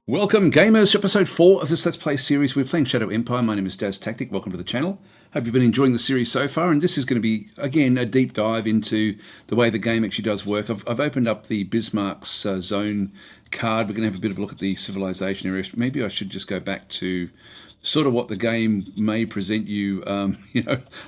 Welcome gamers to episode 4 of this Let's Play series. We're playing Shadow Empire. My name is Daz Tactic. Welcome to the channel. Hope you've been enjoying the series so far, and this is going to be, again, a deep dive into the way the game actually does work. I've opened up the Bismarck's zone card. We're going to have a bit of a look at the civilization area. Maybe I should just go back to sort of what the game may present you,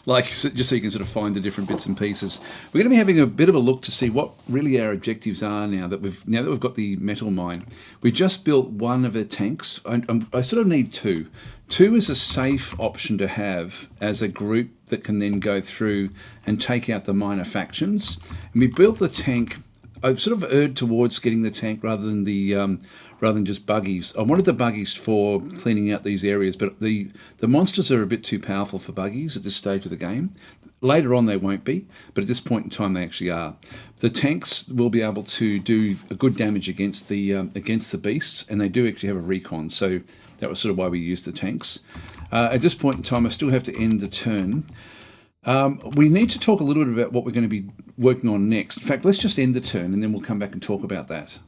like just so you can sort of find the different bits and pieces. We're going to be having a bit of a look to see what really our objectives are now that we've got the metal mine. We just built one of the tanks. I sort of need two. Two is a safe option to have as a group that can then go through and take out the minor factions. And we built the tank. I've sort of erred towards getting the tank rather than just buggies. I wanted the buggies for cleaning out these areas, but the monsters are a bit too powerful for buggies at this stage of the game. Later on they won't be, but at this point in time they actually are. The tanks will be able to do a good damage against the beasts, and they do actually have a recon, so that was sort of why we used the tanks. At this point in time I still have to end the turn. We need to talk a little bit about what we're going to be working on next. In fact, let's just end the turn and then we'll come back and talk about that.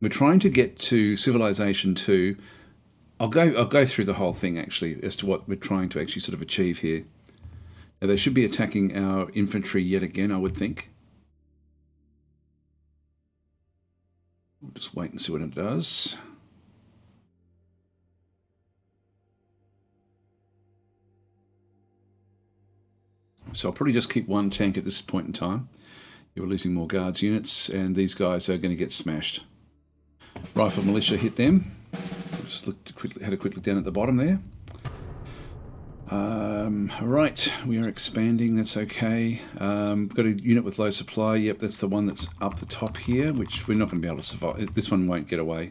We're trying to get to Civilization 2. I'll go through the whole thing actually as to what we're trying to actually sort of achieve here. Now, they should be attacking our infantry yet again, I would think. We'll just wait and see what it does. So I'll probably just keep one tank at this point in time. You're losing more guards units, and these guys are going to get smashed. Rifle militia hit them. Just had a quick look down at the bottom there. Right, we are expanding. That's okay. We've got a unit with low supply. Yep, that's the one that's up the top here, which we're not going to be able to survive. This one won't get away.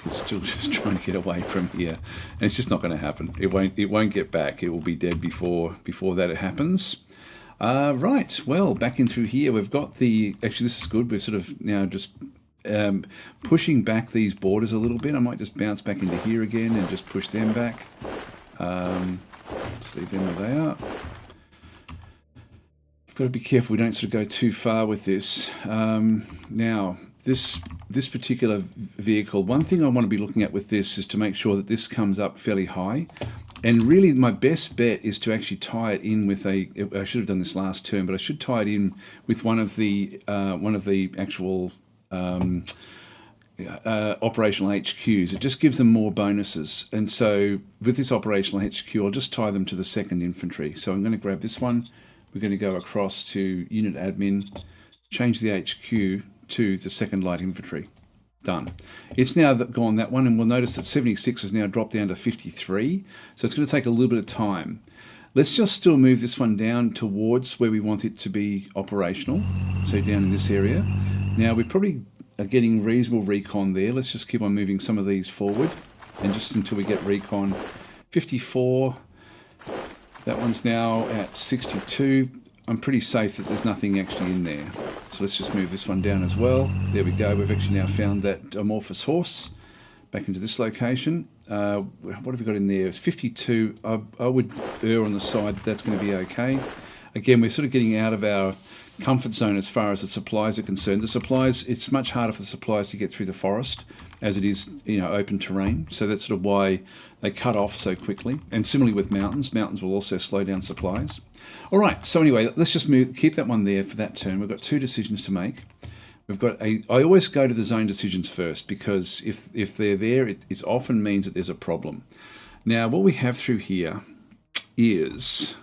It's still just trying to get away from here, and it's just not going to happen. It won't get back. It will be dead before that it happens. Right, well, back in through here we've got the, actually this is good, we're sort of now just pushing back these borders a little bit. I might just bounce back into here again and just push them back. Just leave them where they are. We've got to be careful we don't sort of go too far with this. Now this particular vehicle, one thing I want to be looking at with this is to make sure that this comes up fairly high. And really my best bet is to actually tie it in with I should have done this last turn, but I should tie it in with one of the actual operational HQs. It just gives them more bonuses. And so with this operational HQ, I'll just tie them to the 2nd Infantry. So I'm going to grab this one. We're going to go across to Unit Admin, change the HQ to the 2nd Light Infantry. Done. It's now gone that one, and we'll notice that 76 has now dropped down to 53. So it's going to take a little bit of time. Let's just still move this one down towards where we want it to be operational. So down in this area. Now we probably are getting reasonable recon there. Let's just keep on moving some of these forward, and just until we get recon. 54. That one's now at 62. I'm pretty safe that there's nothing actually in there. So let's just move this one down as well. There we go. We've actually now found that amorphous horse back into this location. What have we got in there? It's 52. I would err on the side that that's going to be okay. Again, we're sort of getting out of our comfort zone as far as the supplies are concerned. The supplies, it's much harder for the supplies to get through the forest as it is, open terrain. So that's sort of why they cut off so quickly. And similarly with mountains. Mountains will also slow down supplies. All right, so anyway, let's just keep that one there for that turn. We've got 2 decisions to make. I always go to the zone decisions first, because if they're there, it often means that there's a problem. Now, what we have through here is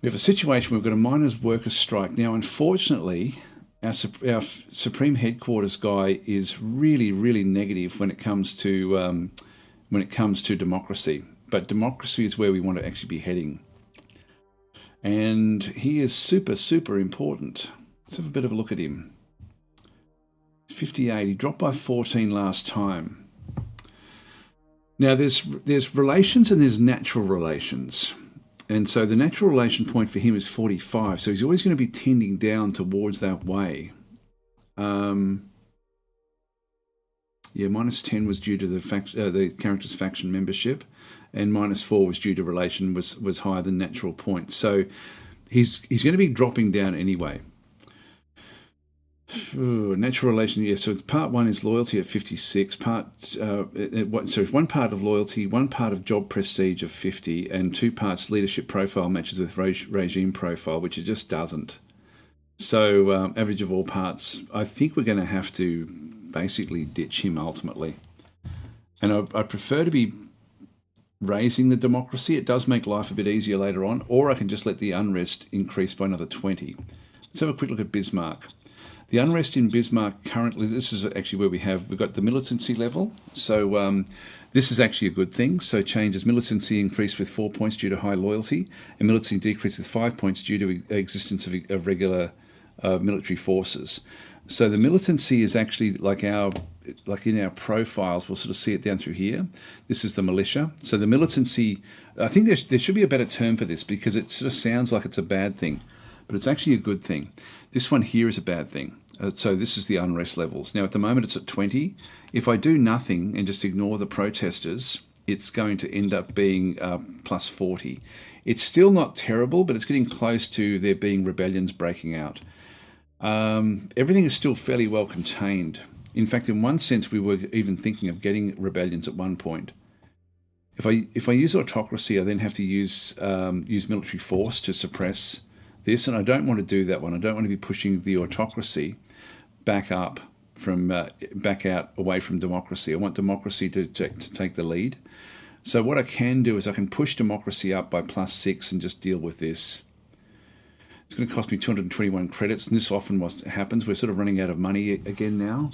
we have a situation where we've got a miners' workers' strike. Now, unfortunately, our Supreme Headquarters guy is really, really negative when it comes to democracy. But democracy is where we want to actually be heading. And he is super, super important. Let's have a bit of a look at him. 58. He dropped by 14 last time. Now, there's relations and there's natural relations. And so the natural relation point for him is 45. So he's always going to be tending down towards that way. Yeah, minus 10 was due to the character's faction membership, and minus 4 was due to relation was higher than natural points. So he's going to be dropping down anyway. natural relation, yeah. So part one is loyalty at 56. One part of loyalty, one part of job prestige of 50, and two parts leadership profile matches with regime profile, which it just doesn't. So average of all parts, I think we're going to have to basically ditch him ultimately. And I prefer to be raising the democracy. It does make life a bit easier later on, or I can just let the unrest increase by another 20. Let's have a quick look at Bismarck. The unrest in Bismarck currently, this is actually where we've got the militancy level. So this is actually a good thing. So changes: militancy increased with 4 points due to high loyalty, and militancy decreased with 5 points due to existence of regular military forces. So the militancy is actually like in our profiles, we'll sort of see it down through here. This is the militia. So the militancy, I think there should be a better term for this, because it sort of sounds like it's a bad thing, but it's actually a good thing. This one here is a bad thing. So this is the unrest levels. Now at the moment it's at 20. If I do nothing and just ignore the protesters, it's going to end up being plus 40. It's still not terrible, but it's getting close to there being rebellions breaking out. Everything is still fairly well contained. In fact, in one sense, we were even thinking of getting rebellions at one point. If I use autocracy, I then have to use military force to suppress this, and I don't want to do that one. I don't want to be pushing the autocracy back up back out away from democracy. I want democracy to take the lead. So what I can do is I can push democracy up by plus 6 and just deal with this. It's going to cost me 221 credits, and this often happens. We're sort of running out of money again now.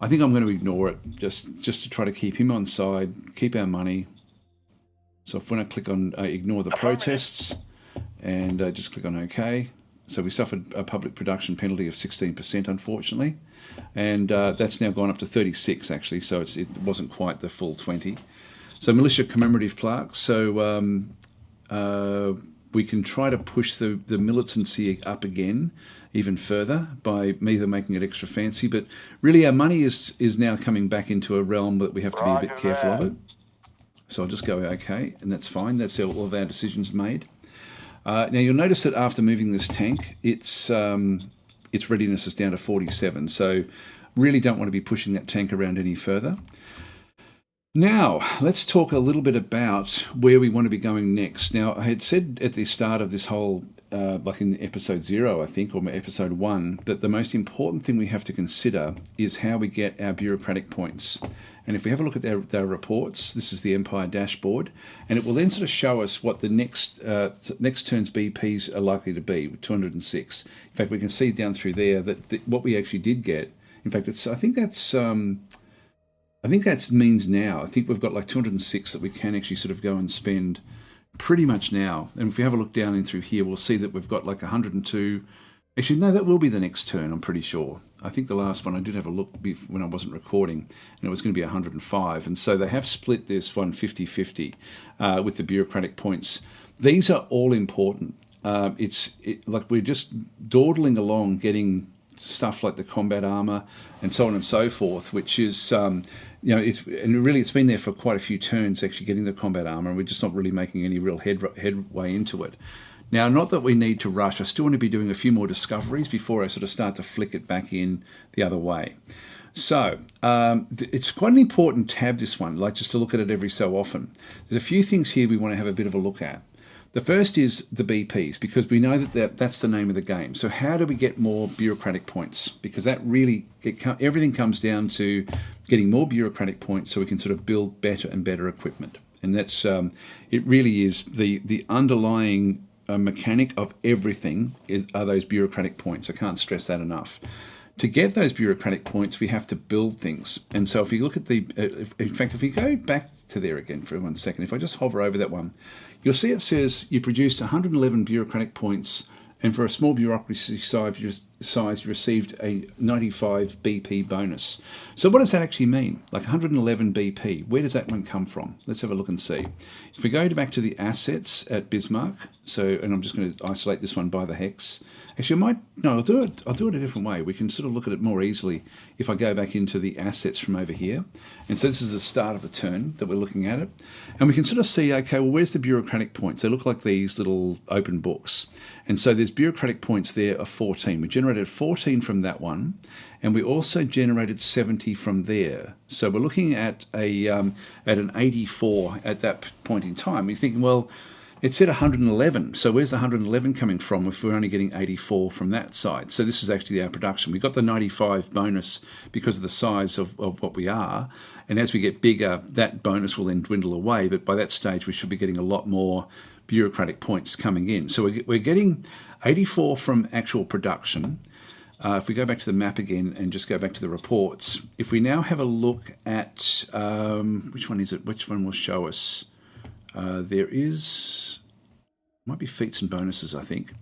I think I'm going to ignore it just to try to keep him on side, keep our money. So when I click on ignore the protests and just click on OK. So we suffered a public production penalty of 16%, unfortunately. And that's now gone up to 36, actually, so it wasn't quite the full 20. So militia commemorative plaques. So we can try to push the militancy up again even further by either making it extra fancy. But really our money is now coming back into a realm that we have to be a bit careful of it. So I'll just go OK, and that's fine. That's all of our decisions made. Now you'll notice that after moving this tank, its readiness is down to 47. So really don't want to be pushing that tank around any further. Now, let's talk a little bit about where we want to be going next. Now, I had said at the start of this whole, like in episode 0, I think, or episode 1, that the most important thing we have to consider is how we get our bureaucratic points. And if we have a look at their reports, this is the Empire dashboard, and it will then sort of show us what the next turn's BPs are likely to be, 206. In fact, we can see down through there that what we actually did get, in fact, I think that means now. I think we've got like 206 that we can actually sort of go and spend pretty much now. And if we have a look down in through here, we'll see that we've got like 102. Actually, no, that will be the next turn, I'm pretty sure. I think the last one, I did have a look when I wasn't recording, and it was going to be 105. And so they have split this one 50-50 with the bureaucratic points. These are all important. Like we're just dawdling along getting stuff like the combat armor and so on and so forth, which is, it's been there for quite a few turns actually getting the combat armor, and we're just not really making any real headway into it. Now, not that we need to rush. I still want to be doing a few more discoveries before I sort of start to flick it back in the other way. So it's quite an important tab, this one, like just to look at it every so often. There's a few things here we want to have a bit of a look at. The first is the BPs, because we know that's the name of the game. So how do we get more bureaucratic points? Because that really, everything comes down to getting more bureaucratic points so we can sort of build better and better equipment. And that's, it really is the underlying mechanic of everything are those bureaucratic points. I can't stress that enough. To get those bureaucratic points, we have to build things. And so if you look at in fact, if we go back to there again for 1 second, if I just hover over that one, you'll see it says you produced 111 bureaucratic points, and for a small bureaucracy size, you received a 95 BP bonus. So what does that actually mean? Like 111 BP, where does that one come from? Let's have a look and see. If we go back to the assets at Bismarck, and I'm just going to isolate this one by the hex. Actually, I'll do it a different way. We can sort of look at it more easily if I go back into the assets from over here. And so this is the start of the turn that we're looking at it. And we can sort of see, okay, well, where's the bureaucratic points? They look like these little open books. And so there's bureaucratic points there of 14. We generated generated 14 from that one, and we also generated 70 from there. So we're looking at an 84 at that point in time. You're thinking, well, it said 111, so where's the 111 coming from if we're only getting 84 from that side? So this is actually our production. We got the 95 bonus because of the size of what we are, and as we get bigger, that bonus will then dwindle away, but by that stage we should be getting a lot more bureaucratic points coming in. So we're getting 84 from actual production. If we go back to the map again and just go back to the reports, if we now have a look at, which one is it? Which one will show us? There might be feats and bonuses, I think.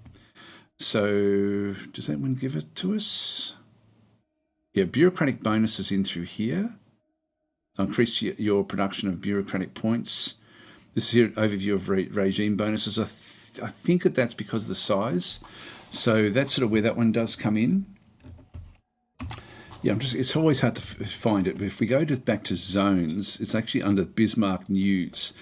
So does that one give it to us? Yeah, bureaucratic bonuses in through here. Increase your production of bureaucratic points. This is your overview of regime bonuses. I think that's because of the size. So that's sort of where that one does come in. Yeah, it's always hard to find it. But if we go back to zones, it's actually under Bismarck News.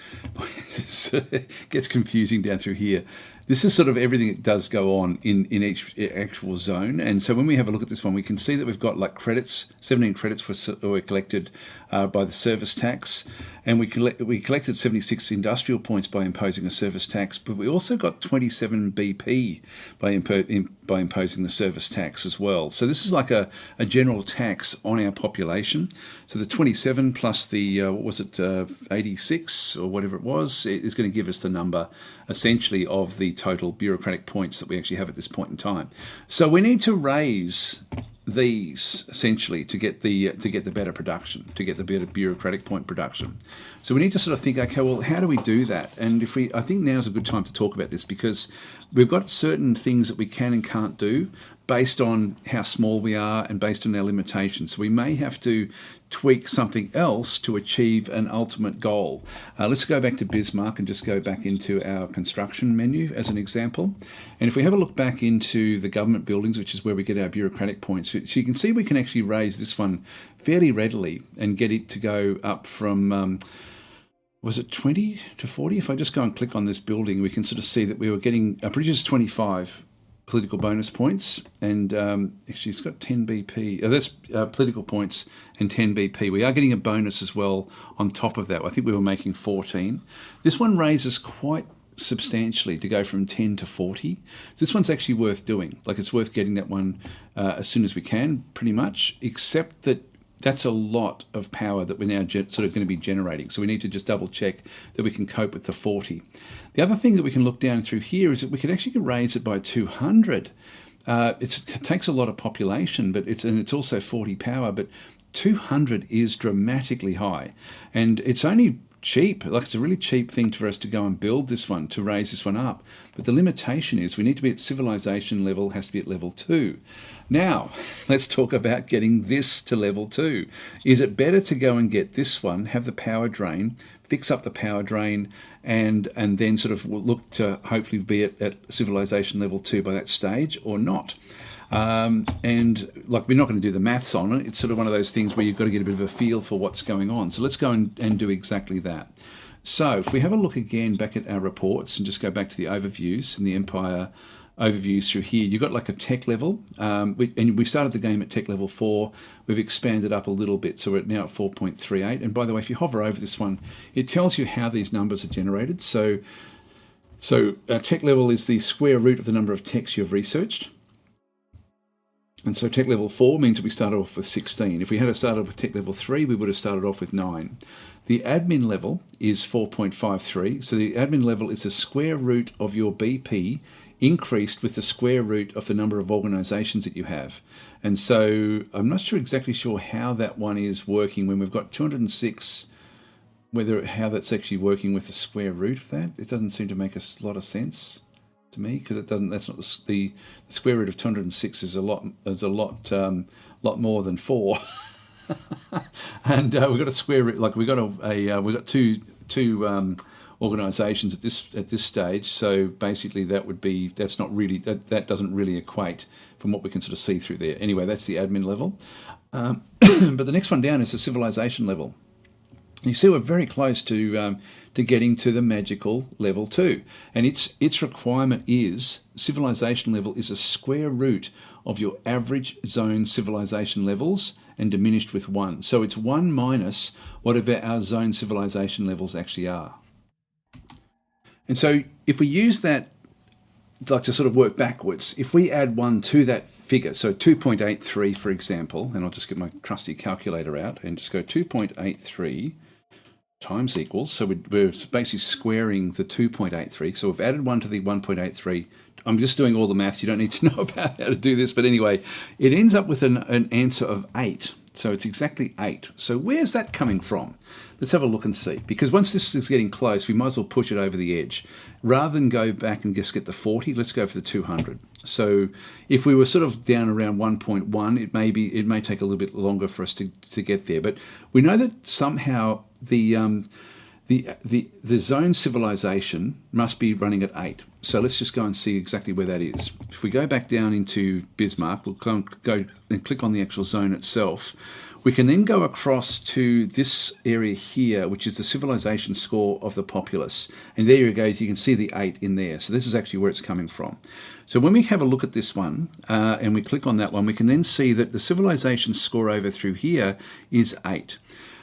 It gets confusing down through here. This is sort of everything that does go on in each actual zone. And so when we have a look at this one, we can see that we've got like credits, 17 credits were collected by the service tax. And we collected 76 industrial points by imposing a service tax, but we also got 27 BP by imposing the service tax as well. So this is like a general tax on our population. So the 27 plus the, 86 or whatever it was, is going to give us the number essentially of the total bureaucratic points that we actually have at this point in time. So we need to raise these essentially to get the better production, to get the better bureaucratic point production. So we need to sort of think, okay, well, how do we do that? And I think now's a good time to talk about this, because we've got certain things that we can and can't do based on how small we are and based on our limitations. So we may have to tweak something else to achieve an ultimate goal. Let's go back to Bismarck and just go back into our construction menu as an example. And if we have a look back into the government buildings, which is where we get our bureaucratic points, so you can see we can actually raise this one fairly readily and get it to go up from, was it 20 to 40? If I just go and click on this building, we can sort of see that we were getting, produced 25 political bonus points, and actually it's got 10 BP. That's political points and 10 BP. We are getting a bonus as well on top of that. I think we were making 14. This one raises quite substantially to go from 10 to 40. So this one's actually worth doing. Like, it's worth getting that one as soon as we can, pretty much, except that that's a lot of power that we're now sort of going to be generating. So we need to just double check that we can cope with the 40. The other thing that we can look down through here is that we could actually raise it by 200. It takes a lot of population, but it's also 40 power, but 200 is dramatically high. And it's only cheap, like it's a really cheap thing for us to go and build this one, to raise this one up. But the limitation is we need to be at civilization level, has to be at level 2. Now, let's talk about getting this to level 2. Is it better to go and get this one, have the power drain, fix up the power drain, and then sort of look to hopefully be at civilization level 2 by that stage, or not? And like, we're not going to do the maths on it. It's sort of one of those things where you've got to get a bit of a feel for what's going on. So let's go and do exactly that. So if we have a look again back at our reports and just go back to the overviews and the empire overviews through here, you've got like a tech level, and we started the game at tech level 4. We've expanded up a little bit, so we're now at 4.38. And by the way, if you hover over this one, it tells you how these numbers are generated. So our tech level is the square root of the number of techs you've researched. And so tech level 4 means that we started off with 16. If we had started with tech level 3, we would have started off with 9. The admin level is 4.53. So the admin level is the square root of your BP increased with the square root of the number of organisations that you have. And so I'm not exactly sure how that one is working when we've got 206, how that's actually working with the square root of that. It doesn't seem to make a lot of sense to me, because that's not the square root of 206 is a lot more than 4. And we've got a square root, like we've got two organisations at this stage. So basically that doesn't really equate from what we can sort of see through there. Anyway, that's the admin level. But the next one down is the civilization level. You see, we're very close to getting to the magical level 2, and its requirement is civilization level is a square root of your average zone civilization levels and diminished with 1. So it's 1 minus whatever our zone civilization levels actually are. And so if we use that, like to sort of work backwards, if we add 1 to that figure, so 2.83 for example, and I'll just get my trusty calculator out and just go 2.83 times equals, so we're basically squaring the 2.83, so we've added 1 to the 1.83. I'm just doing all the maths, you don't need to know about how to do this, but anyway, it ends up with an answer of 8, so it's exactly 8. So where's that coming from? Let's have a look and see, because once this is getting close, we might as well push it over the edge. Rather than go back and just get the 40, let's go for the 200. So if we were sort of down around 1.1, it may take a little bit longer for us to get there, but we know that somehow the zone civilization must be running at 8. So let's just go and see exactly where that is. If we go back down into Bismarck, we'll go and click on the actual zone itself. We can then go across to this area here, which is the civilization score of the populace. And there you go, you can see the 8 in there. So this is actually where it's coming from. So when we have a look at this one, and we click on that one, we can then see that the civilization score over through here is 8.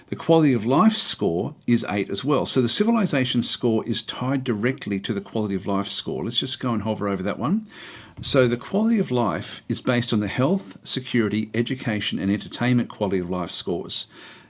The quality of life score is 8 as well. So the civilization score is tied directly to the quality of life score. Let's just go and hover over that one. So the quality of life is based on the health, security, education, and entertainment quality of life scores.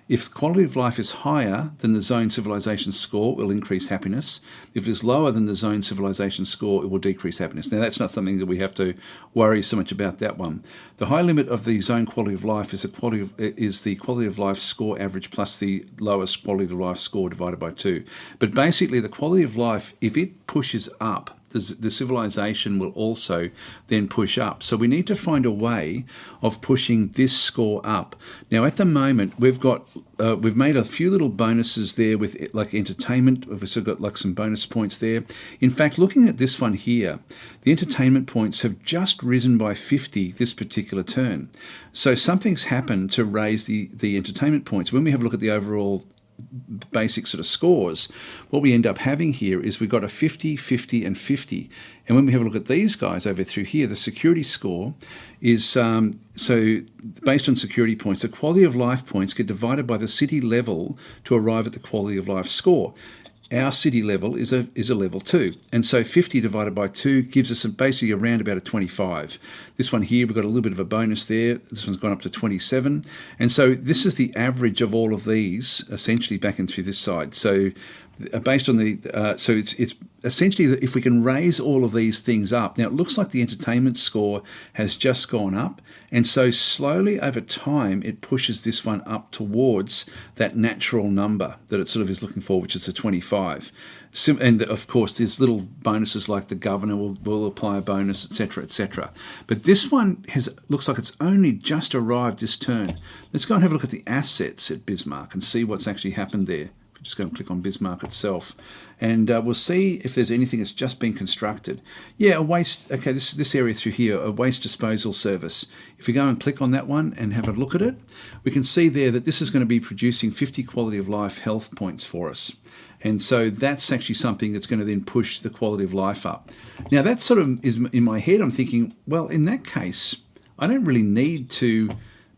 If the quality of life is higher than the zone civilization score, it will increase happiness. If it is lower than the zone civilization score, it will decrease happiness. Now, that's not something that we have to worry so much about that one. The high limit of the zone quality of life is the quality of life score average plus the lowest quality of life score divided by 2. But basically, the quality of life, if it pushes up, the civilization will also then push up. So we need to find a way of pushing this score up. Now at the moment we've made a few little bonuses there with like entertainment. We've also got like some bonus points there. In fact, looking at this one here, the entertainment points have just risen by 50 this particular turn. So something's happened to raise the entertainment points. When we have a look at the overall basic sort of scores, what we end up having here is we've got a 50, 50, and 50. And when we have a look at these guys over through here, the security score is, so based on security points, the quality of life points get divided by the city level to arrive at the quality of life score. Our city level is a level 2. And so 50 divided by 2 gives us basically around about a 25. This one here, we've got a little bit of a bonus there. This one's gone up to 27. And so this is the average of all of these essentially back in through this side. So based on so it's essentially if we can raise all of these things up. Now it looks like the entertainment score has just gone up, and so slowly over time it pushes this one up towards that natural number that it sort of is looking for, which is a 25. And of course there's little bonuses like the governor will apply a bonus, etc., etc. But this one looks like it's only just arrived this turn. Let's go and have a look at the assets at Bismarck and see what's actually happened there. Just go and click on Bismarck itself, and we'll see if there's anything that's just been constructed. Yeah, a waste. Okay, this area through here, a waste disposal service. If we go and click on that one and have a look at it, we can see there that this is going to be producing 50 quality of life health points for us. And so that's actually something that's going to then push the quality of life up. Now that sort of is in my head. I'm thinking, well, in that case, I don't really need to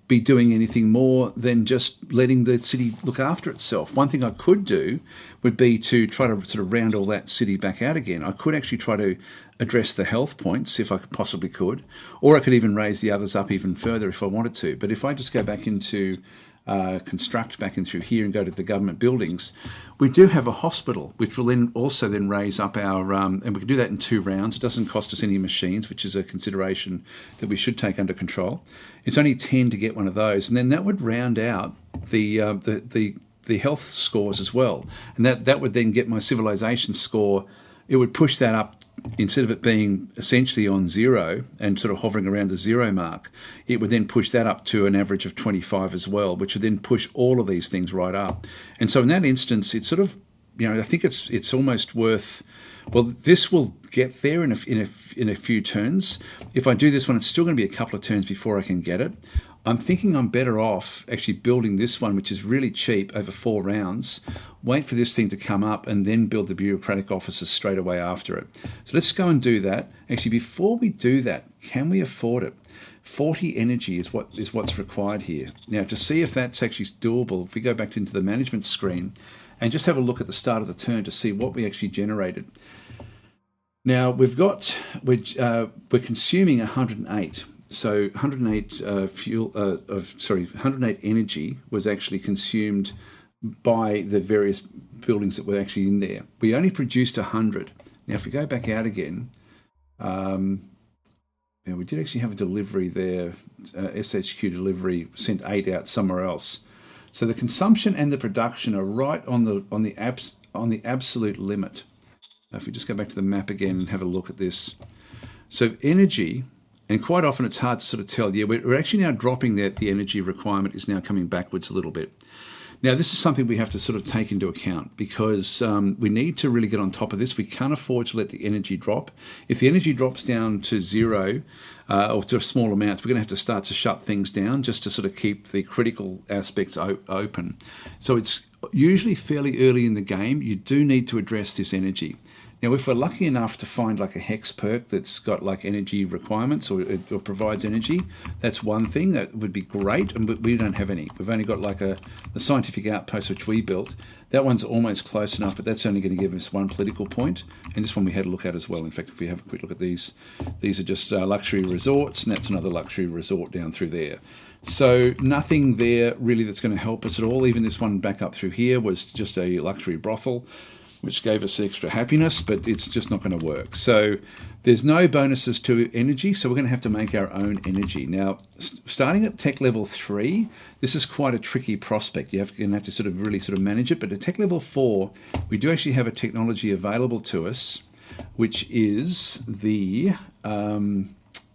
be doing anything more than just letting the city look after itself. One thing I could do would be to try to sort of round all that city back out again. I could actually try to address the health points if I possibly could, or I could even raise the others up even further if I wanted to. But if I just go back into construct back in through here and go to the government buildings, we do have a hospital, which will then also then raise up our, and we can do that in 2 rounds. It doesn't cost us any machines, which is a consideration that we should take under control. It's only 10 to get one of those, and then that would round out the health scores as well, and that would then get my civilization score. It would push that up. Instead of it being essentially on 0 and sort of hovering around the 0 mark, it would then push that up to an average of 25 as well, which would then push all of these things right up. And so in that instance, it's sort of, I think it's almost worth, well, this will get there in a few turns. If I do this one, it's still going to be a couple of turns before I can get it. I'm thinking I'm better off actually building this one, which is really cheap over 4 rounds, wait for this thing to come up and then build the bureaucratic offices straight away after it. So let's go and do that. Actually, before we do that, can we afford it? 40 energy is what's required here. Now, to see if that's actually doable, if we go back into the management screen and just have a look at the start of the turn to see what we actually generated. Now, we're consuming 108. So 108 108 energy was actually consumed by the various buildings that were actually in there. We only produced 100. Now, if we go back out again, we did actually have a delivery there. SHQ delivery sent 8 out somewhere else. So the consumption and the production are right on the absolute limit. If we just go back to the map again and have a look at this. So energy, and quite often it's hard to sort of tell. Yeah, we're actually now dropping that. The energy requirement is now coming backwards a little bit. Now, this is something we have to sort of take into account because we need to really get on top of this. We can't afford to let the energy drop. If the energy drops down to 0 or to small amounts, we're going to have to start to shut things down just to sort of keep the critical aspects open. So it's usually fairly early in the game. You do need to address this energy. Now, if we're lucky enough to find like a hex perk that's got like energy requirements or provides energy, that's one thing that would be great. And we don't have any. We've only got like the scientific outpost which we built. That one's almost close enough, but that's only going to give us 1 political point. And this one we had a look at as well. In fact, if we have a quick look at these are just luxury resorts, and that's another luxury resort down through there. So nothing there really that's going to help us at all. Even this one back up through here was just a luxury brothel, which gave us extra happiness, but it's just not going to work. So there's no bonuses to energy, so we're going to have to make our own energy. Now, starting at tech level 3, this is quite a tricky prospect. You're going to have to sort of really sort of manage it. But at tech level 4, we do actually have a technology available to us, which is the...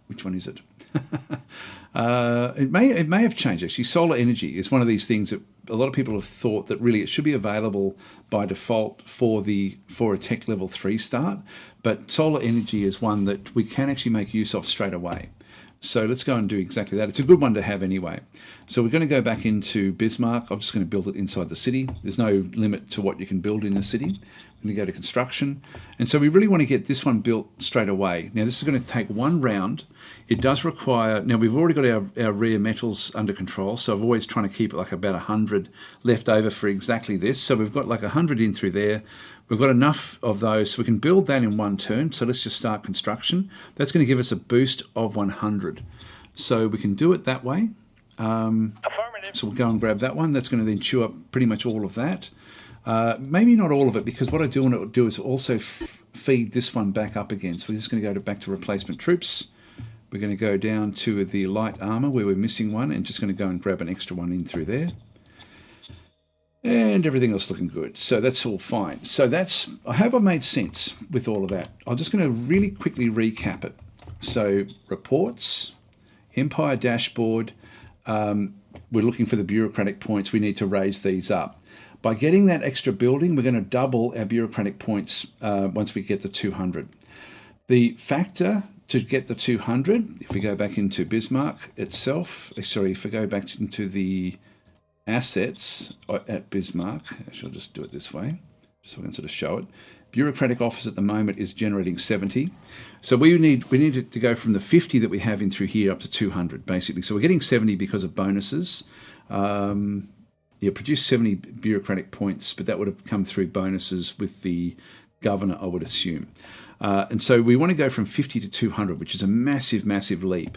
which one is it? It may have changed, actually. Solar energy is one of these things that a lot of people have thought that really it should be available by default for a tech level 3 start, but solar energy is one that we can actually make use of straight away. So let's go and do exactly that. It's a good one to have anyway. So we're going to go back into Bismarck. I'm just going to build it inside the city. There's no limit to what you can build in the city. I'm going to go to construction. And so we really want to get this one built straight away. Now, this is going to take 1 round. It does require... Now, we've already got our rare metals under control, so I'm always trying to keep it like about 100 left over for exactly this. So we've got like 100 in through there. We've got enough of those, so we can build that in 1 turn. So let's just start construction. That's going to give us a boost of 100. So we can do it that way. So we'll go and grab that one. That's going to then chew up pretty much all of that. Maybe not all of it, because what I do want to do is also feed this one back up again. So we're just going to go back to replacement troops. We're going to go down to the light armor where we're missing one and just going to go and grab an extra one in through there. And everything else looking good. So that's all fine. So I hope I made sense with all of that. I'm just going to really quickly recap it. So reports, Empire dashboard, we're looking for the bureaucratic points. We need to raise these up. By getting that extra building, we're going to double our bureaucratic points once we get the 200. The factor to get the 200, if we go back into Bismarck itself, if we go back into the assets at Bismarck, actually I'll just do it this way, just so I can sort of show it. Bureaucratic office at the moment is generating 70. So we need to go from the 50 that we have in through here up to 200, basically. So we're getting 70 because of bonuses. Produce 70 bureaucratic points, but that would have come through bonuses with the governor, I would assume. And so we want to go from 50 to 200, which is a massive, massive leap.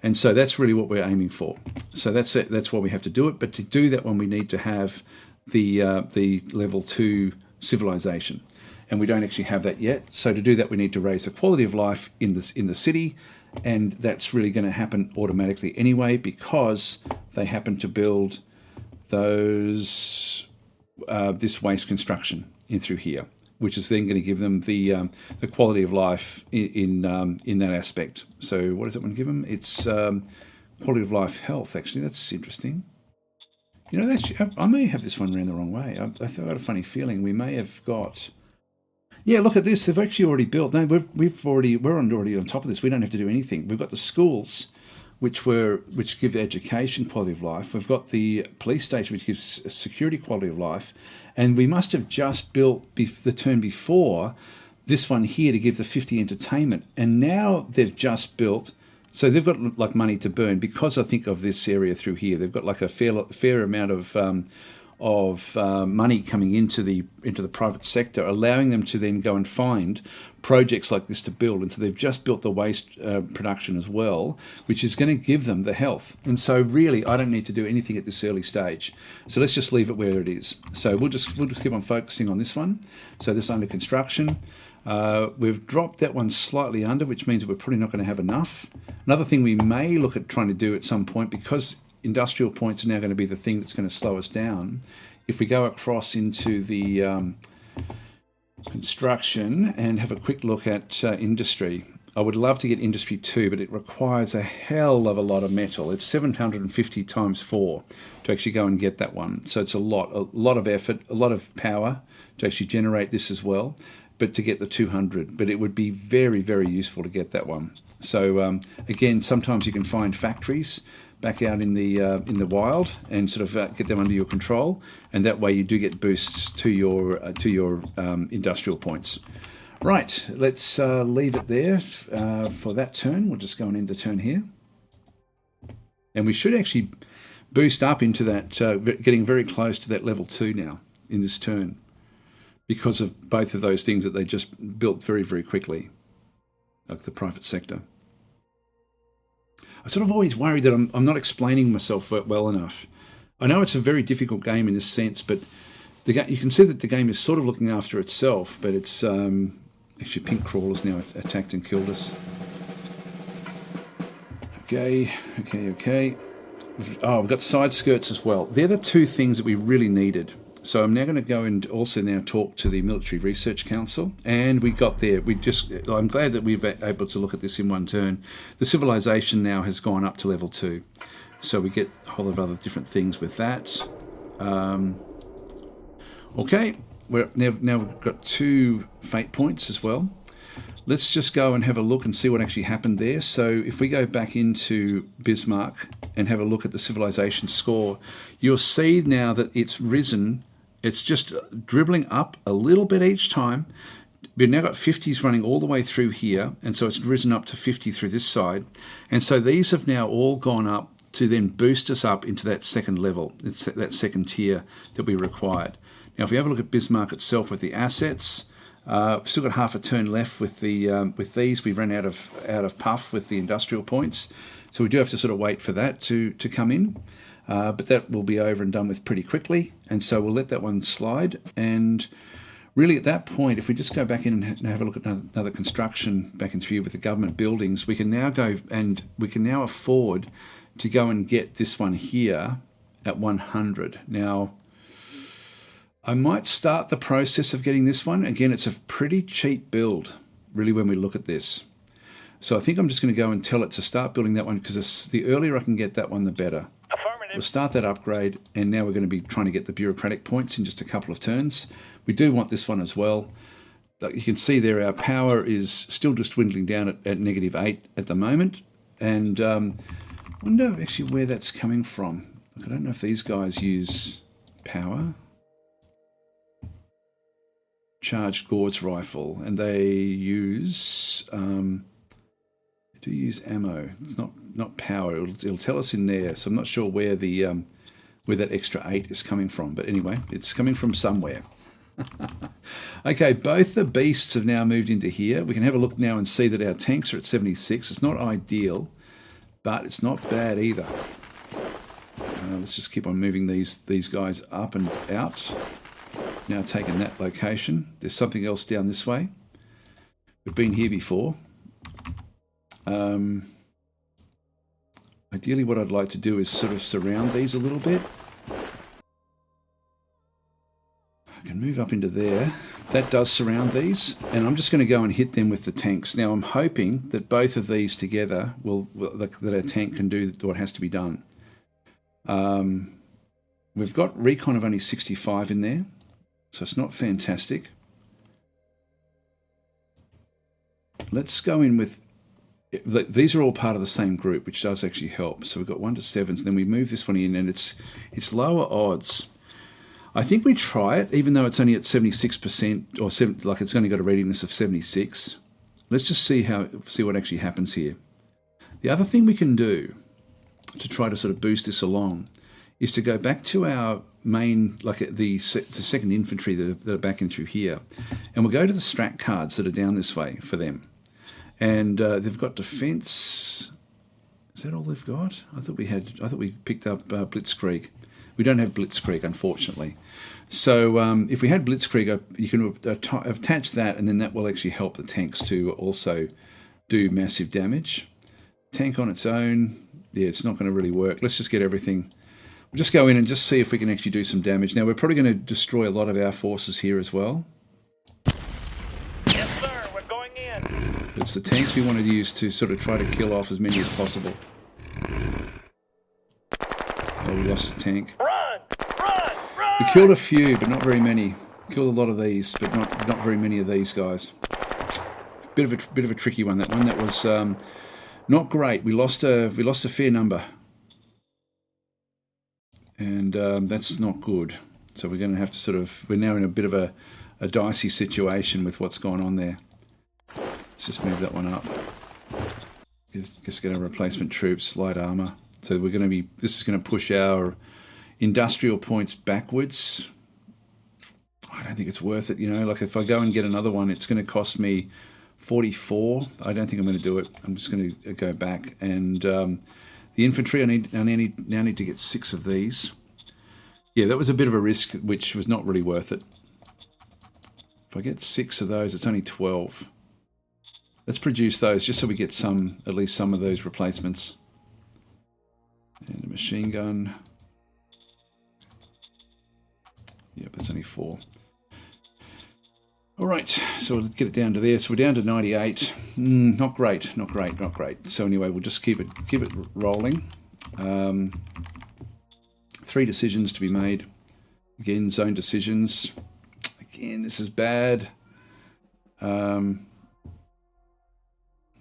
And so that's really what we're aiming for. So that's it. That's why we have to do it. But to do that one, we need to have the level 2 civilization. And we don't actually have that yet. So to do that, we need to raise the quality of life in the city. And that's really going to happen automatically anyway, because they happen to build this waste construction in through here, which is then going to give them the quality of life in that aspect. So what does it want to give them? It's quality of life health, actually. That's interesting. You know, I may have this one ran the wrong way. I've got a funny feeling we may have got... Yeah, look at this. They've actually already built. No, we're already on top of this. We don't have to do anything. We've got the schools. which give education quality of life. We've got the police station, which gives security quality of life. And we must have just built the turn before this one here to give the 50 entertainment. And now they've just built, so they've got like money to burn because I think of this area through here. They've got like a fair amount of money coming into the private sector, allowing them to then go and find projects like this to build. And so they've just built the waste production as well, which is going to give them the health. And so really, I don't need to do anything at this early stage. So let's just leave it where it is. So we'll just keep on focusing on this one. So this under construction. We've dropped that one slightly under, which means that we're probably not going to have enough. Another thing we may look at trying to do at some point, because industrial points are now going to be the thing that's going to slow us down. If we go across into the construction and have a quick look at industry, I would love to get industry 2, but it requires a hell of a lot of metal. It's 750 times 4 to actually go and get that one. So it's a lot of effort, a lot of power to actually generate this as well, but to get the 200. But it would be very, very useful to get that one. So again, sometimes you can find factories back out in the wild and sort of get them under your control, and that way you do get boosts to your industrial points. Right, let's leave it there for that turn. We'll just go and end the turn here, and we should actually boost up into that, getting very close to that level 2 now in this turn, because of both of those things that they just built very, very quickly, like the private sector. I sort of always worry that I'm not explaining myself well enough. I know it's a very difficult game in this sense, but you can see that the game is sort of looking after itself, but it's actually pink crawlers now attacked and killed us. Okay. Oh, we've got side skirts as well. They're the two things that we really needed. So I'm now going to go and also now talk to the Military Research Council, and we got there. I'm glad that we were able to look at this in one turn. The civilization now has gone up to level 2, so we get a whole lot of other different things with that. Okay, now we've got 2 fate points as well. Let's just go and have a look and see what actually happened there. So if we go back into Bismarck and have a look at the civilization score, you'll see now that it's risen. It's just dribbling up a little bit each time. We've now got 50s running all the way through here, and so it's risen up to 50 through this side. And so these have now all gone up to then boost us up into that second level. It's that second tier that we required. Now, if we have a look at Bismarck itself with the assets, we've still got half a turn left with these. We ran out of puff with the industrial points, so we do have to sort of wait for that to come in. But that will be over and done with pretty quickly, and so we'll let that one slide. And really at that point, if we just go back in and have a look at another construction back in view with the government buildings, we can now go and we can now afford to go and get this one here at 100. Now, I might start the process of getting this one. Again, it's a pretty cheap build, really, when we look at this. So I think I'm just going to go and tell it to start building that one, because the earlier I can get that one, the better. We'll start that upgrade, and now we're going to be trying to get the bureaucratic points in just a couple of turns. We do want this one as well. You can see there our power is still just dwindling down at -8 at the moment. And I wonder actually where that's coming from. Look, I don't know if these guys use power. Charged Gauss rifle, and they use use ammo. It's not power. It'll tell us in there. So I'm not sure where where that extra 8 is coming from. But anyway, it's coming from somewhere. Okay, both the beasts have now moved into here. We can have a look now and see that our tanks are at 76. It's not ideal, but it's not bad either. Let's just keep on moving these guys up and out. Now taking that location. There's something else down this way. We've been here before. Ideally what I'd like to do is sort of surround these a little bit. I can move up into there. That does surround these, and I'm just going to go and hit them with the tanks. Now I'm hoping that both of these together that our tank can do what has to be done. We've got recon of only 65 in there, so it's not fantastic. Let's go in with these are all part of the same group, which does actually help. So we've got 1 to 7s, and then we move this one in, and it's lower odds. I think we try it, even though it's only at 76%, or like it's only got a readiness of 76. Let's just see what actually happens here. The other thing we can do to try to sort of boost this along is to go back to our main, like the second infantry that are back in through here, and we'll go to the strat cards that are down this way for them. And they've got defense. Is that all they've got? I thought we picked up Blitzkrieg. We don't have Blitzkrieg, unfortunately. So if we had Blitzkrieg, you can attach that, and then that will actually help the tanks to also do massive damage. Tank on its own, yeah, it's not going to really work. Let's just get everything. We'll just go in and just see if we can actually do some damage. Now, we're probably going to destroy a lot of our forces here as well. Yes, sir. We're going in. It's the tanks we want to use to sort of try to kill off as many as possible. Oh, we lost a tank. Run! Run! Run! We killed a few, but not very many. Killed a lot of these, but not very many of these guys. Bit of a tricky one. That one that was not great. We lost a fair number, and that's not good. So we're going to have to we're now in a bit of a dicey situation with what's going on there. Let's just move that one up. Just get our replacement troops, light armor. So we're going to this is going to push our industrial points backwards. I don't think it's worth it. Like if I go and get another one, it's going to cost me 44. I don't think I'm going to do it. I'm just going to go back. And the infantry, I now need to get 6 of these. Yeah, that was a bit of a risk, which was not really worth it. If I get 6 of those, it's only 12. Let's produce those just so we get at least some of those replacements. And a machine gun. Yep, that's only 4. All right, so we'll get it down to there. So we're down to 98. Not great. So anyway, we'll just keep it rolling. 3 decisions to be made. Again, zone decisions. Again, this is bad. Calm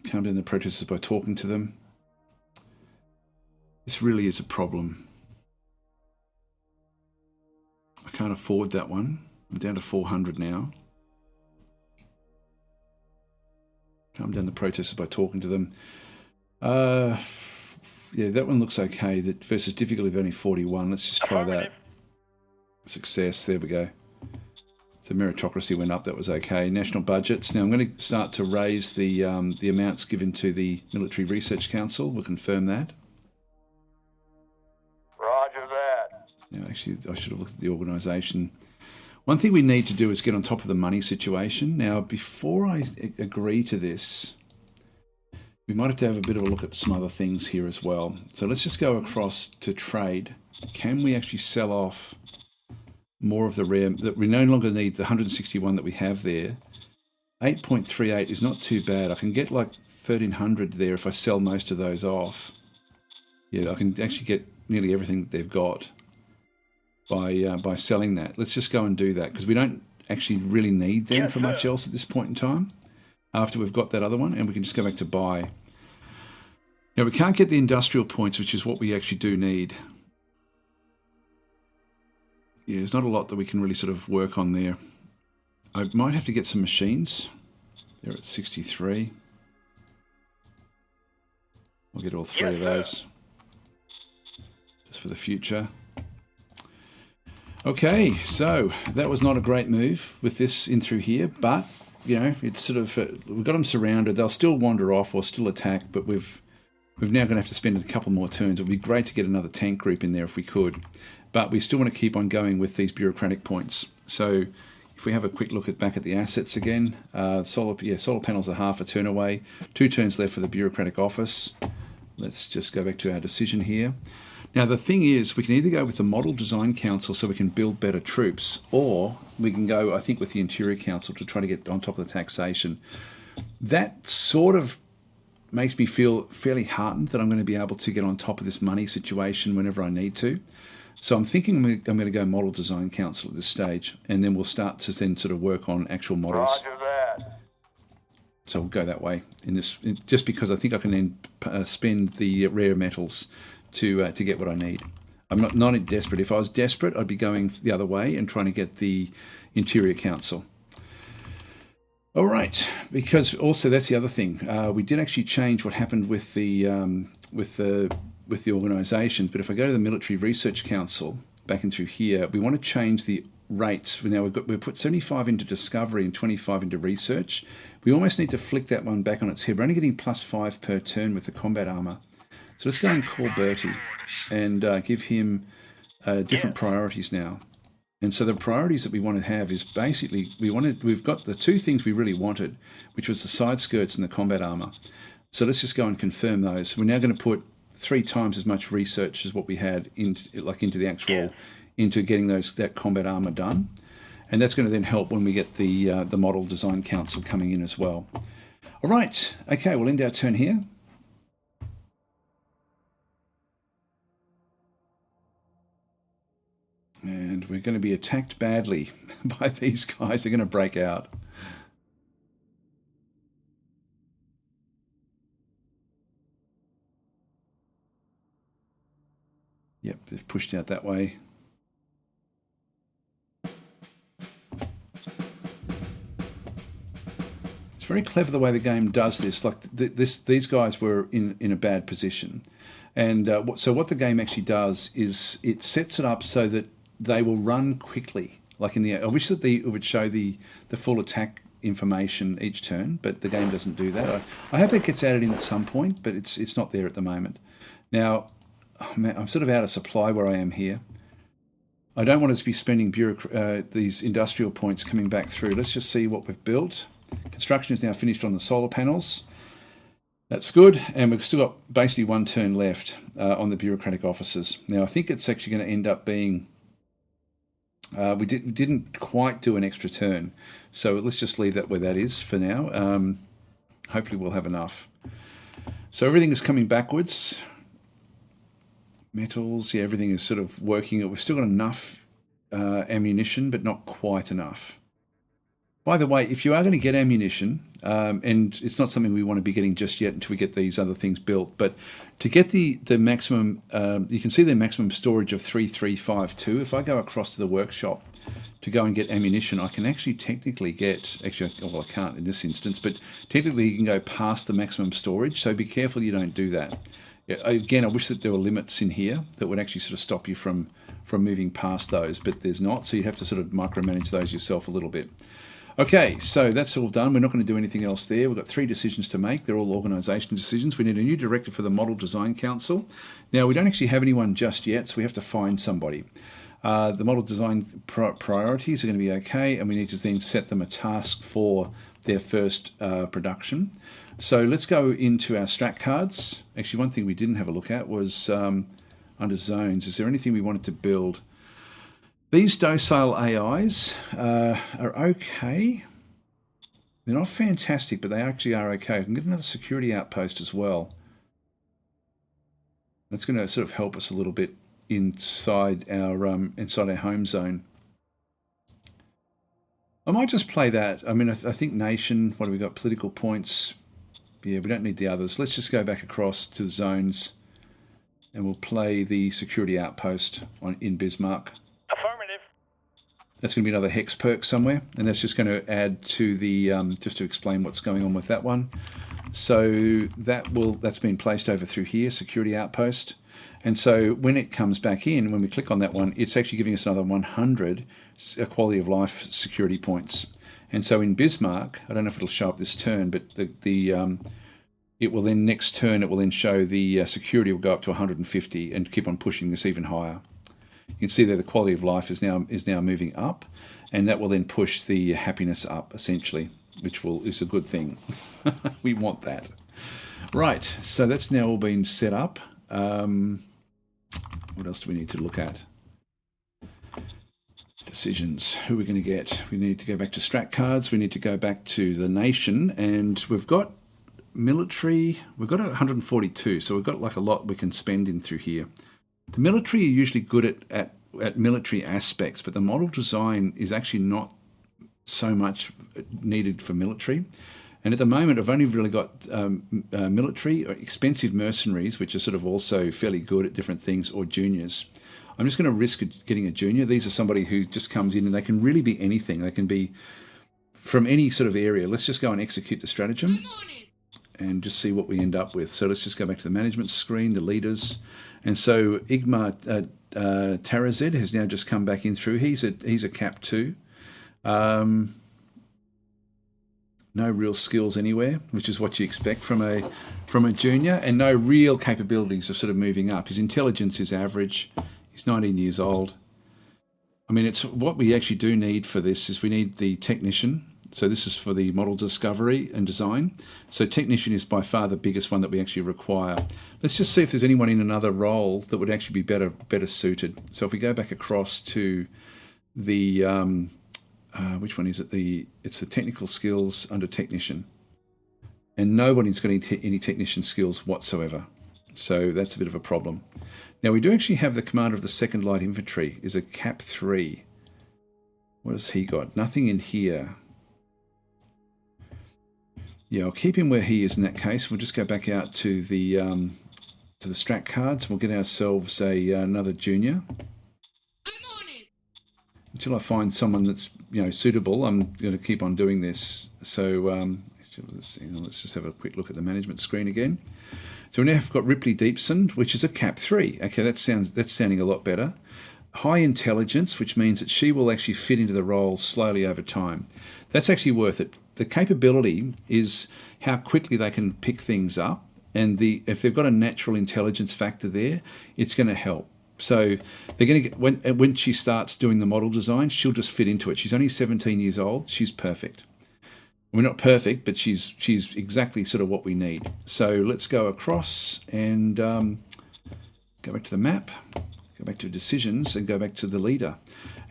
down the protesters by talking to them. This really is a problem. I can't afford that one. I'm down to 400 now. Calm down the protesters by talking to them. Yeah, that one looks okay. That versus difficulty of only 41. Let's just try that. Success. There we go. So meritocracy went up. That was okay. National budgets. Now I'm going to start to raise the amounts given to the Military Research Council. We'll confirm that. Roger that. Now, actually, I should have looked at the organisation. One thing we need to do is get on top of the money situation. Now, before I agree to this, we might have to have a bit of a look at some other things here as well. So let's just go across to trade. Can we actually sell off more of the rare? That we no longer need the 161 that we have there. 8.38 is not too bad. I can get like 1,300 there if I sell most of those off. Yeah, I can actually get nearly everything that they've got by selling that. Let's just go and do that because we don't actually really need them for much else at this point in time after we've got that other one, and we can just go back to buy. Now we can't get the industrial points, which is what we actually do need. Yeah, there's not a lot that we can really sort of work on there. I might have to get some machines. They're at 63. We'll get all 3 of those just for the future. Okay, so that was not a great move with this in through here, but it's sort of we've got them surrounded. They'll still wander off or still attack, but we've now going to have to spend a couple more turns. It would be great to get another tank group in there if we could, but we still want to keep on going with these bureaucratic points. So if we have a quick look back at the assets again, solar panels are half a turn away. 2 turns left for the bureaucratic office. Let's just go back to our decision here. Now, the thing is, we can either go with the Model Design Council so we can build better troops, or we can go, I think, with the Interior Council to try to get on top of the taxation. That sort of makes me feel fairly heartened that I'm going to be able to get on top of this money situation whenever I need to. So I'm thinking I'm going to go Model Design Council at this stage, and then we'll start to then sort of work on actual models. Roger that. So we'll go that way in this, just because I think I can then spend the rare metals to get what I need. I'm not desperate. If I was desperate, I'd be going the other way and trying to get the Interior Council. All right, because also that's the other thing. We did actually change what happened with the organisations. But if I go to the Military Research Council back in through here, we want to change the rates. Now we've put 75 into discovery and 25 into research. We almost need to flick that one back on its head. We're only getting +5 per turn with the combat armour. So let's go and call Bertie and give him different priorities now. And so the priorities that we want to have is basically we've got the two things we really wanted, which was the side skirts and the combat armour. So let's just go and confirm those. We're now going to put 3 times as much research as what we had into the actual into getting that combat armour done. And that's going to then help when we get the Model Design Council coming in as well. All right, okay, we'll end our turn here. And we're going to be attacked badly by these guys. They're going to break out. Yep, they've pushed out that way. It's very clever the way the game does this. Like these guys were in a bad position. And so what the game actually does is it sets it up so that they will run quickly. Like I wish that it would show the full attack information each turn, but the game doesn't do that. I hope that gets added in at some point, but it's not there at the moment. Now, I'm sort of out of supply where I am here. I don't want us to be spending these industrial points coming back through. Let's just see what we've built. Construction is now finished on the solar panels. That's good, and we've still got basically 1 turn left on the bureaucratic offices. Now, I think it's actually going to end up being... we didn't quite do an extra turn, so let's just leave that where that is for now. Hopefully we'll have enough. So everything is coming backwards. Metals, yeah, everything is sort of working. We've still got enough ammunition, but not quite enough. By the way, if you are going to get ammunition, and it's not something we want to be getting just yet until we get these other things built, but to get the maximum, you can see the maximum storage of 3352. If I go across to the workshop to go and get ammunition, I can actually technically get, well, I can't in this instance, but technically you can go past the maximum storage, so be careful you don't do that. Yeah, again, I wish that there were limits in here that would actually sort of stop you from moving past those, but there's not, so you have to sort of micromanage those yourself a little bit. Okay, so that's all done. We're not going to do anything else there. We've got 3 decisions to make. They're all organisational decisions. We need a new director for the Model Design Council. Now, we don't actually have anyone just yet, so we have to find somebody. The Model Design priorities are going to be okay, and we need to then set them a task for their first production. So let's go into our strat cards. Actually, one thing we didn't have a look at was under zones. Is there anything we wanted to build? These docile AIs are okay. They're not fantastic, but they actually are okay. I can get another security outpost as well. That's going to sort of help us a little bit inside our home zone. I might just play that. I mean, I think nation. What have we got? Political points. Yeah, we don't need the others. Let's just go back across to the zones, and we'll play the security outpost in Bismarck. That's going to be another hex perk somewhere, and that's just going to add to the just to explain what's going on with that one. So that's been placed over through here, security outpost, and so when it comes back in, when we click on that one, it's actually giving us another 100 quality of life security points. And so in Bismarck, I don't know if it'll show up this turn, but it will then next turn it will then show the security will go up to 150 and keep on pushing this even higher. You can see that the quality of life is now moving up, and that will then push the happiness up essentially, which is a good thing. We want that. Right, so that's now all been set up. What else do we need to look at? Decisions. Who are we going to get? We need to go back to strat cards. We need to go back to the nation, and we've got military. We've got 142, so we've got like a lot we can spend in through here. The military are usually good at military aspects, but the model design is actually not so much needed for military. And at the moment, I've only really got military or expensive mercenaries, which are sort of also fairly good at different things, or juniors. I'm just going to risk getting a junior. These are somebody who just comes in and they can really be anything. They can be from any sort of area. Let's just go and execute the stratagem and just see what we end up with. So let's just go back to the management screen, the leaders. And so Igmar Tarazed has now just come back in through. He's a cap 2. No real skills anywhere, which is what you expect from a junior, and no real capabilities of sort of moving up. His intelligence is average. He's 19 years old. I mean, it's what we actually do need for this is we need the technician. So this is for the model discovery and design. So technician is by far the biggest one that we actually require. Let's just see if there's anyone in another role that would actually be better suited. So if we go back across to the which one is it? It's the technical skills under technician, and nobody's got any technician skills whatsoever. So that's a bit of a problem. Now we do actually have the commander of the 2nd Light Infantry is a cap 3. What has he got? Nothing in here. Yeah, I'll keep him where he is in that case. We'll just go back out to the strat cards. We'll get ourselves another junior. Until I find someone that's suitable, I'm going to keep on doing this. So let's just have a quick look at the management screen again. So we now have got Ripley Deepson, which is a cap 3. Okay, that's sounding a lot better. High intelligence, which means that she will actually fit into the role slowly over time. That's actually worth it. The capability is how quickly they can pick things up, and if they've got a natural intelligence factor there, it's going to help. So they're going to get when she starts doing the model design, she'll just fit into it. She's only 17 years old. She's perfect. We're not perfect, but she's exactly sort of what we need. So let's go across and go back to the map, go back to decisions, and go back to the leader.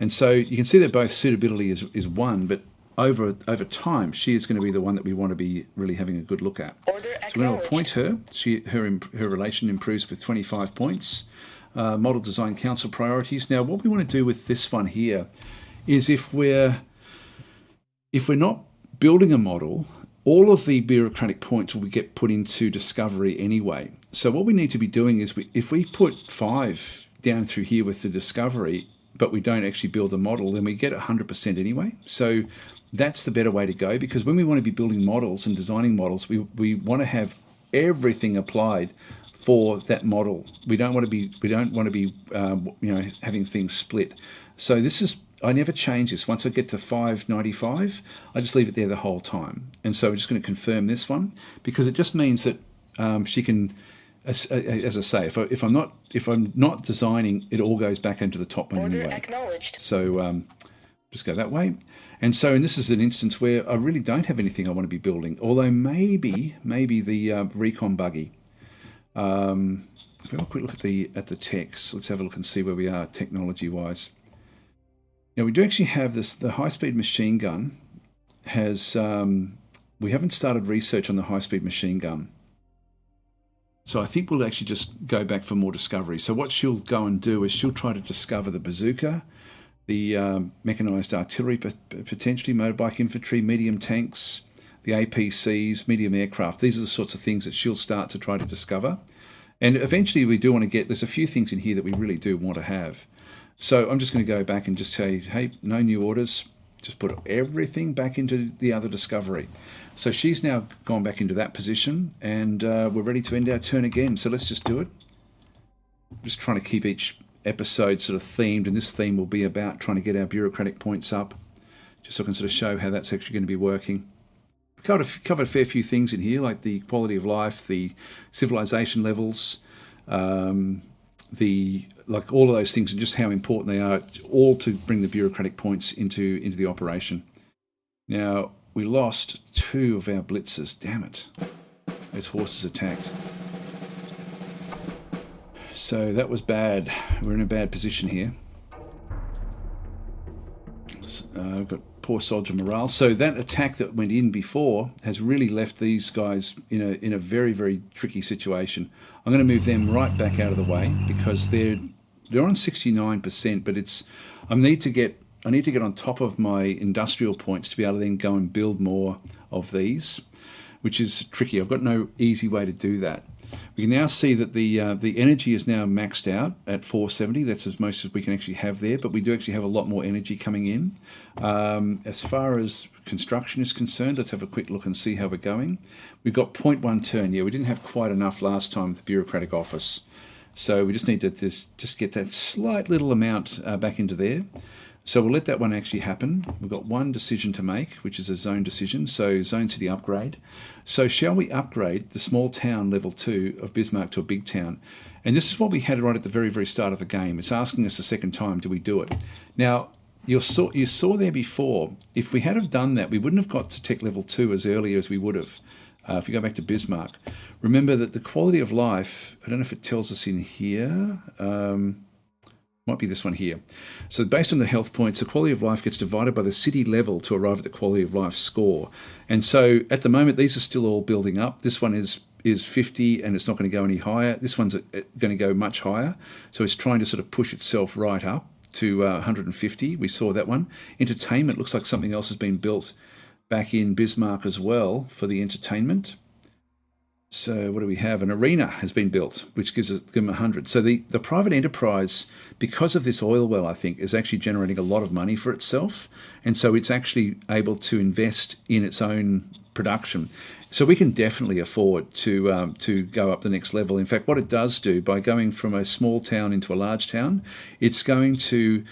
And so you can see that both suitability is 1, but over time, she is going to be the one that we want to be really having a good look at. So we're going to appoint her. Her relation improves with 25 points. Model design council priorities. Now, what we want to do with this one here is if we're not building a model, all of the bureaucratic points will get put into discovery anyway. So what we need to be doing is if we put 5 down through here with the discovery, but we don't actually build a model, then we get 100% anyway. So that's the better way to go, because when we want to be building models and designing models, we want to have everything applied for that model. We don't want to be having things split. So I never change this. Once I get to 595, I just leave it there the whole time. And so we're just going to confirm this one, because it just means that she can, as I say, if I'm not designing, it all goes back into the top one anyway. Acknowledged. So just go that way. And so, and this is an instance where I really don't have anything I want to be building, although maybe the recon buggy. If we have a quick look at the text, let's have a look and see where we are technology-wise. Now we do actually have this. The high-speed machine gun has. We haven't started research on the high-speed machine gun, so I think we'll actually just go back for more discovery. So what she'll go and do is she'll try to discover the bazooka, the mechanized artillery, potentially motorbike infantry, medium tanks, the APCs, medium aircraft. These are the sorts of things that she'll start to try to discover. And eventually we do want to get, there's a few things in here that we really do want to have. So I'm just going to go back and just say, hey, no new orders. Just put everything back into the other discovery. So she's now gone back into that position, and we're ready to end our turn again. So let's just do it. Just trying to keep each episode sort of themed, and this theme will be about trying to get our bureaucratic points up, just so I can sort of show how that's actually going to be working. Covered a fair few things in here, like the quality of life, the civilization levels, like all of those things, and just how important they are, all to bring the bureaucratic points into the operation. Now we lost 2 of our blitzers. Damn it! Those horses attacked. So that was bad. We're in a bad position here. We've got poor soldier morale. So that attack that went in before has really left these guys in a very, very tricky situation. I'm going to move them right back out of the way, because they're on 69%, but I need to get on top of my industrial points to be able to then go and build more of these. which is tricky. I've got no easy way to do that. We can now see that the energy is now maxed out at 470. That's as most as we can actually have there, but we do actually have a lot more energy coming in. As far as construction is concerned, let's have a quick look and see how we're going. We've got 0.1 turn. Yeah, we didn't have quite enough last time with the bureaucratic office. So we just need to just get that slight little amount back into there. So we'll let that one actually happen. We've got one decision to make, which is a zone decision, so zone city upgrade. So shall we upgrade the small town level 2 of Bismarck to a big town? And this is what we had right at the very, very start of the game. It's asking us a second time, do we do it? Now, you saw there before, if we had have done that, we wouldn't have got to tech level 2 as early as we would have. If you go back to Bismarck, remember that the quality of life, I don't know if it tells us in here, might be this one here. So based on the health points, the quality of life gets divided by the city level to arrive at the quality of life score. And so at the moment, these are still all building up. This one is 50 and it's not going to go any higher. This one's going to go much higher. So it's trying to sort of push itself right up to 150. We saw that one. Entertainment looks like something else has been built back in Bismarck as well for the entertainment. So what do we have? An arena has been built, which gives them 100. So the private enterprise, because of this oil well, I think, is actually generating a lot of money for itself. And so it's actually able to invest in its own production. So we can definitely afford to go up the next level. In fact, what it does do, by going from a small town into a large town, it's going to,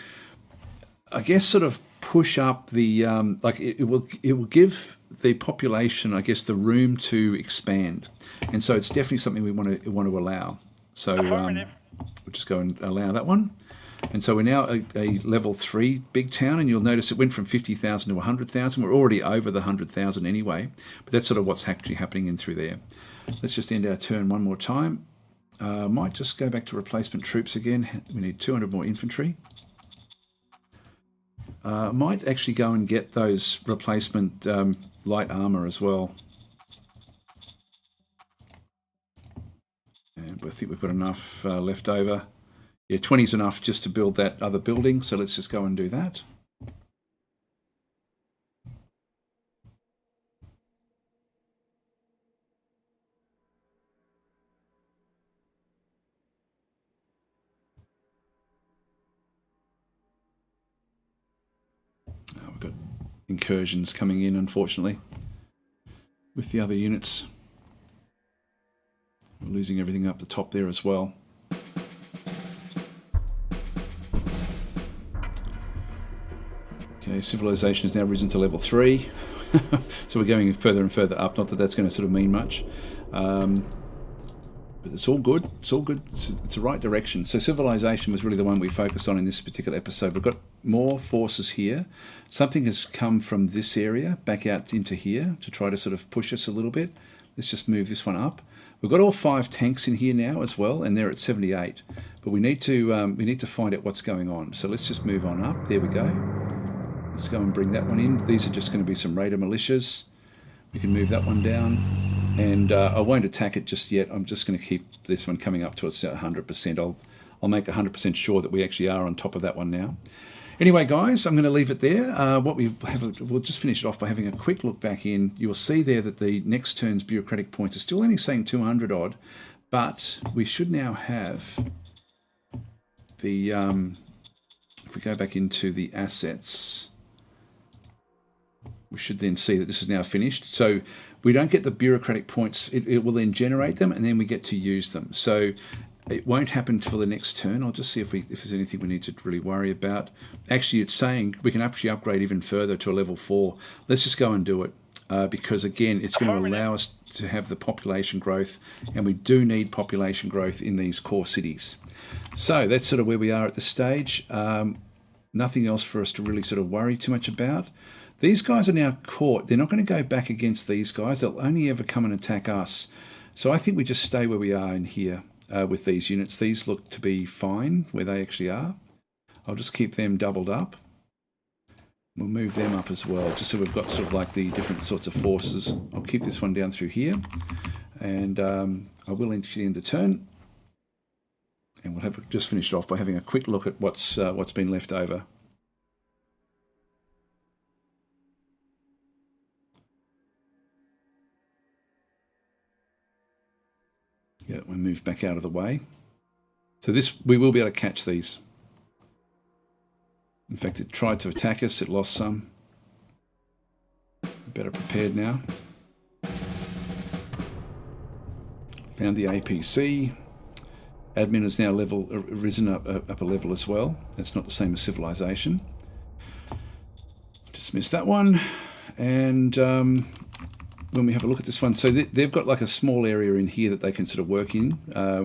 I guess, sort of push up the, it will give the population, I guess, the room to expand. And so it's definitely something we want to allow. So we'll just go and allow that one. And so we're now a level 3 big town, and you'll notice it went from 50,000 to 100,000. We're already over the 100,000 anyway, but that's sort of what's actually happening in through there. Let's just end our turn one more time. Might just go back to replacement troops again. We need 200 more infantry. Might actually go and get those replacement light armour as well. And I think we've got enough left over. Yeah, 20 is enough just to build that other building, so let's just go and do that. We've got incursions coming in, unfortunately, with the other units. We're losing everything up the top there as well. Okay, civilization has now risen to level 3. So we're going further and further up. Not that that's going to sort of mean much. But it's all good. It's all good. It's the right direction. So civilization was really the one we focused on in this particular episode. We've got more forces here. Something has come from this area back out into here to try to sort of push us a little bit. Let's just move this one up. We've got all 5 tanks in here now as well, and they're at 78. But we need to find out what's going on. So let's just move on up. There we go. Let's go and bring that one in. These are just going to be some raider militias. We can move that one down. And I won't attack it just yet. I'm just going to keep this one coming up to its 100%. I'll make 100% sure that we actually are on top of that one now. Anyway, guys, I'm going to leave it there. We'll just finish it off by having a quick look back in. You'll see there that the next turn's bureaucratic points are still only saying 200 odd, but we should now have the, if we go back into the assets, we should then see that this is now finished. So we don't get the bureaucratic points. It will then generate them, and then we get to use them. So it won't happen till the next turn. I'll just see if there's anything we need to really worry about. Actually, it's saying we can actually upgrade even further to a level 4. Let's just go and do it because, again, it's going to allow us to have the population growth, and we do need population growth in these core cities. So that's sort of where we are at this stage. Nothing else for us to really sort of worry too much about. These guys are now caught. They're not going to go back against these guys. They'll only ever come and attack us. So I think we just stay where we are in here with these units. These look to be fine where they actually are. I'll just keep them doubled up. We'll move them up as well, just so we've got sort of like the different sorts of forces. I'll keep this one down through here. And I will actually end the turn. And we'll have just finished off by having a quick look at what's been left over. Yeah, we move back out of the way. So this, we will be able to catch these. In fact, it tried to attack us, it lost some. Better prepared now. Found the APC. Admin has now risen up a level as well. That's not the same as civilization. Dismiss that one. And when we have a look at this one, so they've got like a small area in here that they can sort of work in.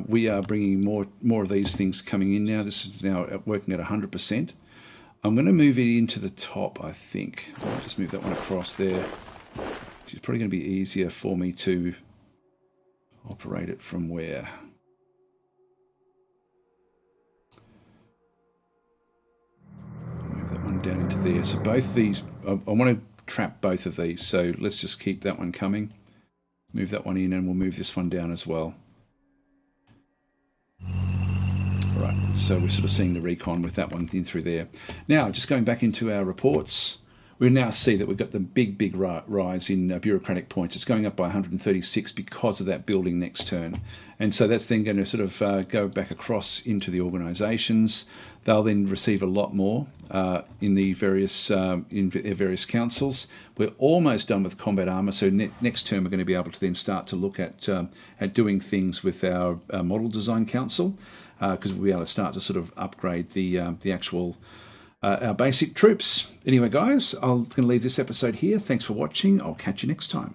We are bringing more of these things coming in now. This is now working at 100%. I'm going to move it into the top, I think. I'll just move that one across there. It's probably going to be easier for me to operate it from where. Move that one down into there. So both these, I want to trap both of these. So let's just keep that one coming. Move that one in and we'll move this one down as well. All right, so we're sort of seeing the recon with that one in through there. Now, just going back into our reports, we now see that we've got the big rise in bureaucratic points. It's going up by 136 because of that building next turn. And so that's then going to sort of go back across into the organisations. They'll then receive a lot more in the various councils. We're almost done with combat armour, so next term we're going to be able to then start to look at doing things with our model design council, because we'll be able to start to sort of upgrade the actual our basic troops. Anyway, guys, I'm going to leave this episode here. Thanks for watching. I'll catch you next time.